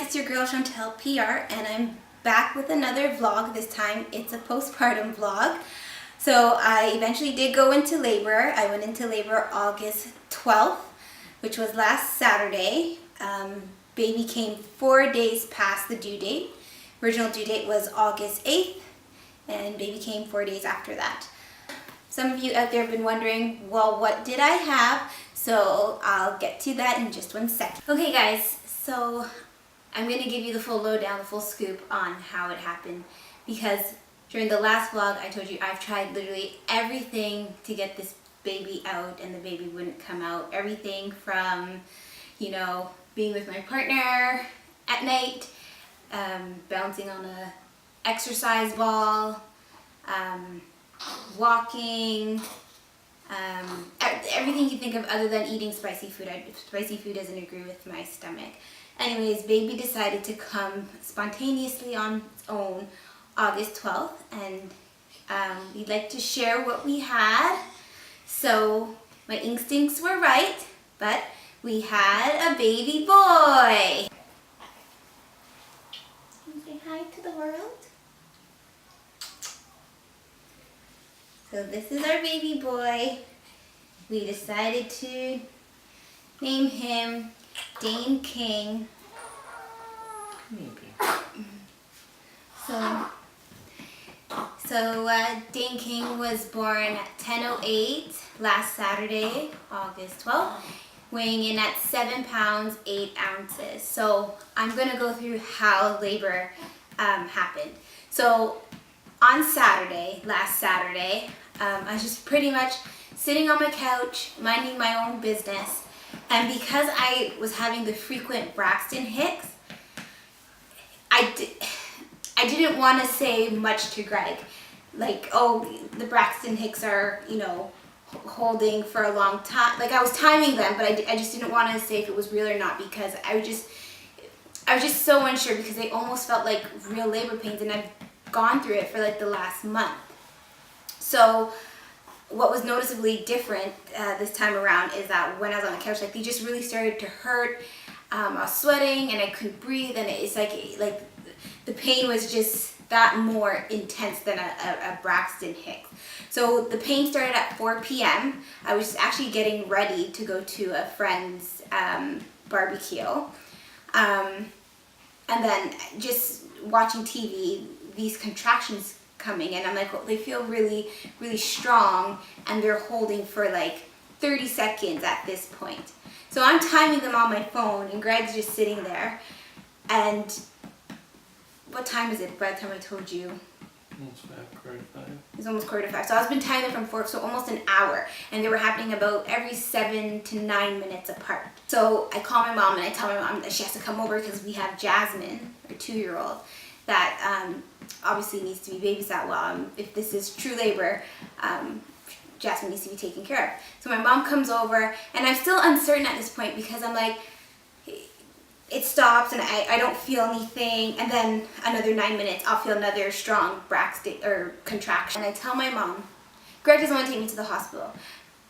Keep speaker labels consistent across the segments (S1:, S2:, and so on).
S1: guys, it's your girl Chantel PR, and I'm back with another vlog. This time it's a postpartum vlog. So I eventually did go into labor. I went into labor August 12th, which was last Saturday. Baby came 4 days past the due date. Original due date was August 8th, and baby came 4 days after that. Some of you out there have been wondering, well, what did I have? So I'll get to that in just 1 second. Okay guys, so I'm going to give you the full lowdown, the full scoop on how it happened, because during the last vlog I told you I've tried literally everything to get this baby out and the baby wouldn't come out. Everything from, you know, being with my partner at night, bouncing on a exercise ball, walking, everything you think of other than eating spicy food. Spicy food doesn't agree with my stomach. Anyways, baby decided to come spontaneously on its own August 12th, and we'd like to share what we had. So my instincts were right, but we had a baby boy. Can you say hi to the world? So this is our baby boy. We decided to name him Dane King. So Dane King was born at 10:08 last Saturday, August 12th, weighing in at 7 pounds 8 ounces. So I'm gonna go through how labor happened. So on Saturday, last Saturday, I was just pretty much sitting on my couch, minding my own business. And because I was having the frequent Braxton Hicks, I didn't want to say much to Greg. Like, oh, the Braxton Hicks are, you know, holding for a long time. Like, I was timing them, but I just didn't want to say if it was real or not, because I was just so unsure, because they almost felt like real labor pains, and I've gone through it for like the last month. So what was noticeably different this time around is that when I was on the couch, like, they just really started to hurt. I was sweating and I couldn't breathe, and it's like the pain was just that more intense than a Braxton Hicks. So the pain started at 4 p.m. I was actually getting ready to go to a friend's barbecue. And then just watching TV, these contractions coming, and I'm like, well, they feel really, really strong, and they're holding for like 30 seconds at this point. So I'm timing them on my phone, and Greg's just sitting there. And what time is it by the time I told you?
S2: Almost 5:45.
S1: It's almost 4:45. So I've been timing them from 4, so almost an hour, and they were happening about every 7 to 9 minutes apart. So I call my mom and I tell my mom that she has to come over, because we have Jasmine, our 2-year-old, that obviously needs to be babysat while if this is true labor, Jasmine needs to be taken care of. So my mom comes over, and I'm still uncertain at this point, because I'm like, it stops and I don't feel anything, and then another 9 minutes I'll feel another strong Braxton or contraction. And I tell my mom, Greg doesn't want to take me to the hospital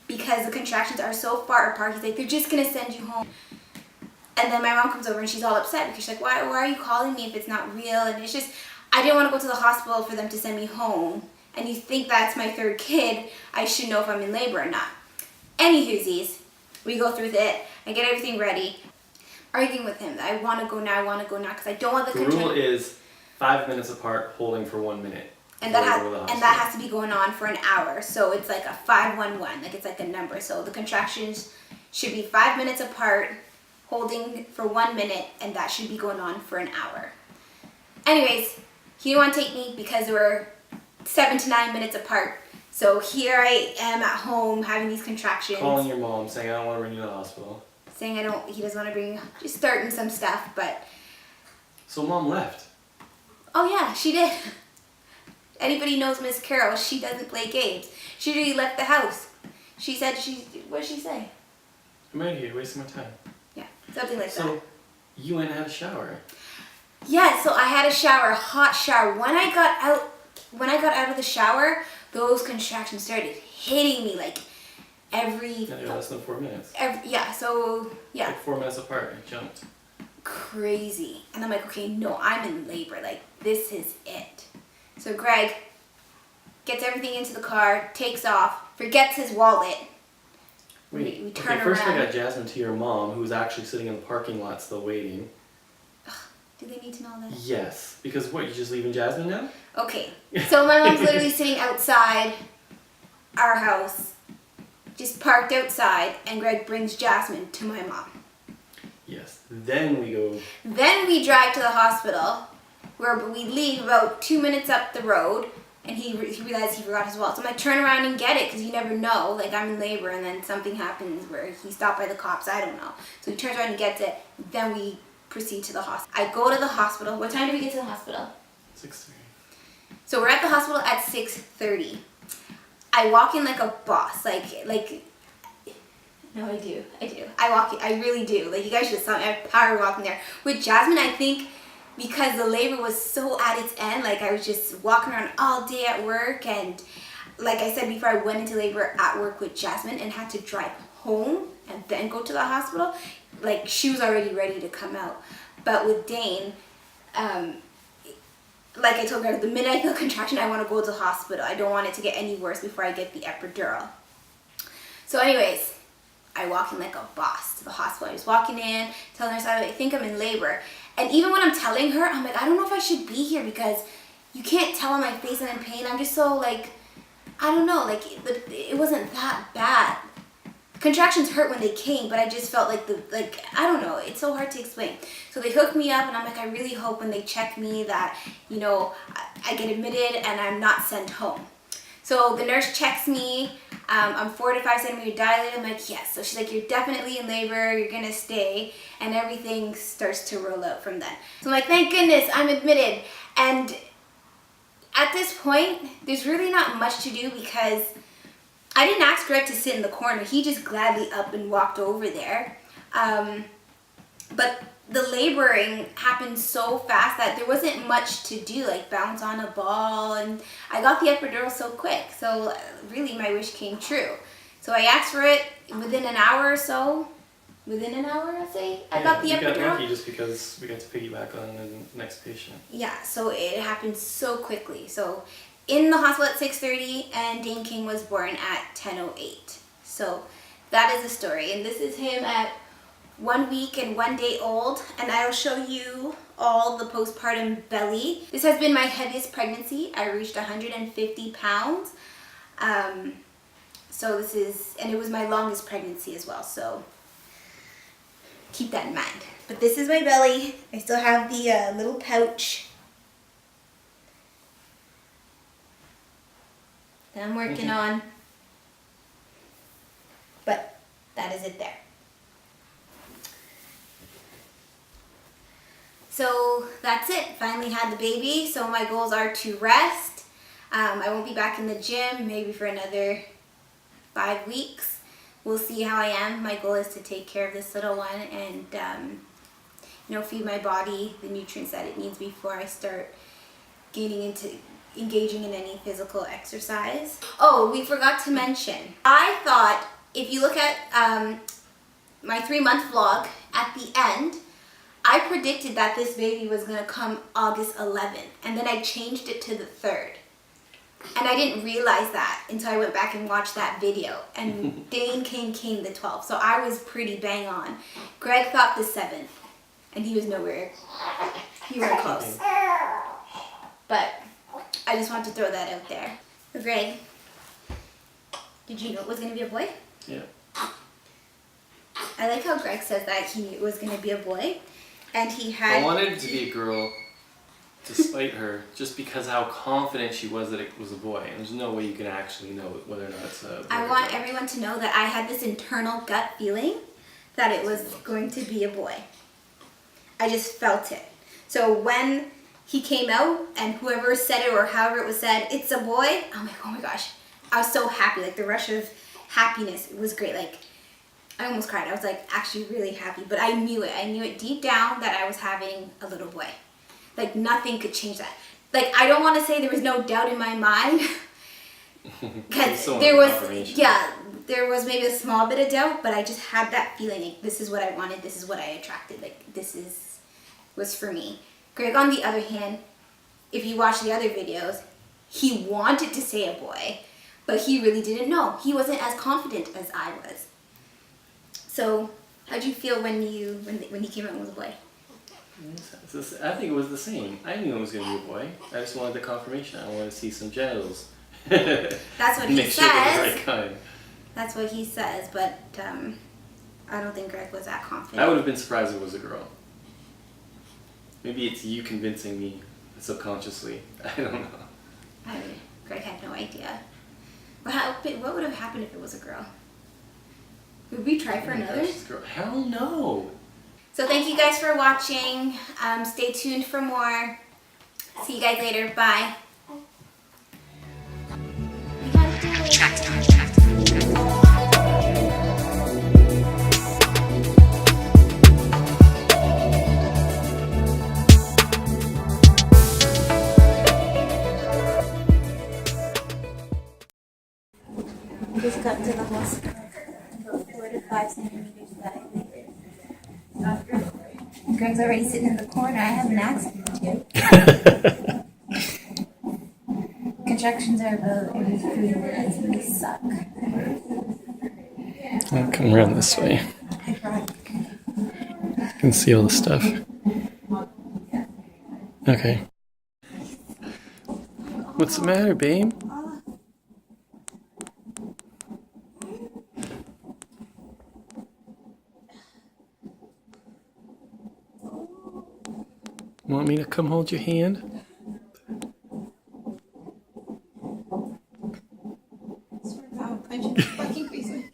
S1: because the contractions are so far apart. He's like, they're just gonna send you home. And then my mom comes over and she's all upset, because she's like, why are you calling me if it's not real? And it's just, I didn't want to go to the hospital for them to send me home. And you think that's my 3rd kid, I should know if I'm in labor or not. Anywhoosies, we go through with it. I get everything ready. Arguing with him, I want to go now, because I don't want the contraction.
S2: The rule is 5 minutes apart, holding for 1 minute.
S1: And that has to be going on for an hour. So it's like a 5-1-1, like it's like a number. So the contractions should be 5 minutes apart, holding for 1 minute, and that should be going on for an hour. Anyways, he didn't want to take me because they were 7 to 9 minutes apart. So here I am at home having these contractions.
S2: Calling your mom, saying I don't want to bring you to the hospital.
S1: Saying he doesn't want to bring, just starting some stuff, but.
S2: So mom left.
S1: Oh yeah, she did. Anybody knows Miss Carol, she doesn't play games. She really left the house. She said what did she say?
S2: I'm out here wasting my time.
S1: Yeah, something like that.
S2: So you went and had a shower.
S1: Yeah, so I had a shower, a hot shower. When I got out of the shower, those contractions started hitting me like every.
S2: Yeah, less than 4 minutes.
S1: Yeah, so yeah.
S2: Like 4 minutes apart, it jumped.
S1: crazy. And I'm like, okay, no, I'm in labor. Like, this is it. So Greg gets everything into the car, takes off, forgets his wallet.
S2: Wait,
S1: we turn
S2: okay, first
S1: around.
S2: I got Jasmine to your mom, who was actually sitting in the parking lot still waiting.
S1: Do they need to know that?
S2: Yes, because what, you just leaving Jasmine now?
S1: Okay, so my mom's literally sitting outside our house, just parked outside, and Greg brings Jasmine to my mom.
S2: Yes, then we go.
S1: Then we drive to the hospital, where we leave about 2 minutes up the road, and he realized he forgot his wallet. So I'm like, turn around and get it, because you never know. Like, I'm in labor, and then something happens where he stopped by the cops. I don't know. So he turns around and gets it. Then we proceed to the hospital. I go to the hospital. What time do we get to the hospital?
S2: 6:30.
S1: So we're at the hospital at 6:30. I walk in like a boss. Like. No, I do. I really do. Like, you guys just saw me. I power walking there. With Jasmine, I think because the labor was so at its end, like I was just walking around all day at work, and like I said before, I went into labor at work with Jasmine and had to drive home and then go to the hospital. Like, she was already ready to come out. But with Dane, like I told her, the minute I feel contraction, I want to go to the hospital. I don't want it to get any worse before I get the epidural. So anyways, I walk in like a boss to the hospital. I was walking in, telling her, I think I'm in labor. And even when I'm telling her, I'm like, I don't know if I should be here because you can't tell on my face that I'm in pain. I'm just so like, I don't know, like it wasn't that bad. Contractions hurt when they came, but I just felt like I don't know, it's so hard to explain. So they hooked me up, and I'm like, I really hope when they check me that, you know, I get admitted and I'm not sent home. So the nurse checks me. I'm 4 to 5 centimeter dilated. I'm like, yes. So she's like, you're definitely in labor. You're going to stay. And everything starts to roll out from then. So I'm like, thank goodness I'm admitted. And at this point, there's really not much to do because I didn't ask Greg to sit in the corner. He just gladly up and walked over there. But the laboring happened so fast that there wasn't much to do, like bounce on a ball, and I got the epidural so quick. So really my wish came true. So I asked for it within an hour or so. Within an hour, I'd say, I got the epidural.
S2: You got lucky just because we got to piggyback on the next patient.
S1: Yeah, so it happened so quickly. So in the hospital at 6:30, and Dane King was born at 10:08. So that is the story, and this is him at 1 week and 1 day old, and I'll show you all the postpartum belly. This has been my heaviest pregnancy. I reached 150 pounds. So this is, and it was my longest pregnancy as well, so keep that in mind. But this is my belly. I still have the little pouch that I'm working on, but that is it there. So that's it. Finally had the baby. So my goals are to rest. I won't be back in the gym maybe for another 5 weeks. We'll see how I am. My goal is to take care of this little one and you know, feed my body the nutrients that it needs before I start engaging in any physical exercise. Oh, we forgot to mention. I thought if you look at my 3-month vlog at the end, I predicted that this baby was going to come August 11th, and then I changed it to the 3rd. And I didn't realize that until I went back and watched that video. And Dane came the 12th, so I was pretty bang on. Greg thought the 7th, and he was nowhere. You were close. But I just wanted to throw that out there. So Greg, did you know it was going to be a boy?
S2: Yeah.
S1: I like how Greg says that he knew it was going to be a boy. And he had...
S2: I wanted it to be a girl, despite her, just because how confident she was that it was a boy. And there's no way you can actually know whether or not it's a boy.
S1: I want everyone to know that I had this internal gut feeling that it was going to be a boy. I just felt it. So when he came out and whoever said it or however it was said, it's a boy, I'm like, oh my gosh. I was so happy. Like, the rush of happiness was great. Like, I almost cried. I was like actually really happy, but I knew it. I knew it deep down that I was having a little boy. Like, nothing could change that. Like, I don't want to say there was no doubt in my mind, because there was maybe a small bit of doubt, but I just had that feeling like this is what I wanted, this is what I attracted, like this is was for me. Greg, on the other hand, if you watch the other videos, he wanted to say a boy, but he really didn't know. He wasn't as confident as I was. So, how'd you feel when he came out and was a boy?
S2: I think it was the same. I knew it was going to be a boy. I just wanted the confirmation. I wanted to see some genitals.
S1: That's what he
S2: Make sure
S1: says.
S2: they're the right kind.
S1: That's what he says, but I don't think Greg was that confident.
S2: I would have been surprised if it was a girl. Maybe it's you convincing me subconsciously. I don't know.
S1: Greg had no idea. What would have happened if it was a girl? Would we try for another?
S2: Hell no.
S1: So thank you guys for watching. Stay tuned for more. See you guys later. Bye. We gotta do it. Just got to the hospital. About 4 to 5 centimeters dilated. Greg's already sitting in the corner. I have an accident too. Contractions are about every 3 minutes and they suck.
S2: I'll come around this way. You can see all the stuff. Okay. What's the matter, babe? Want me to come hold your hand?
S1: Swear to God, punch in the fucking face.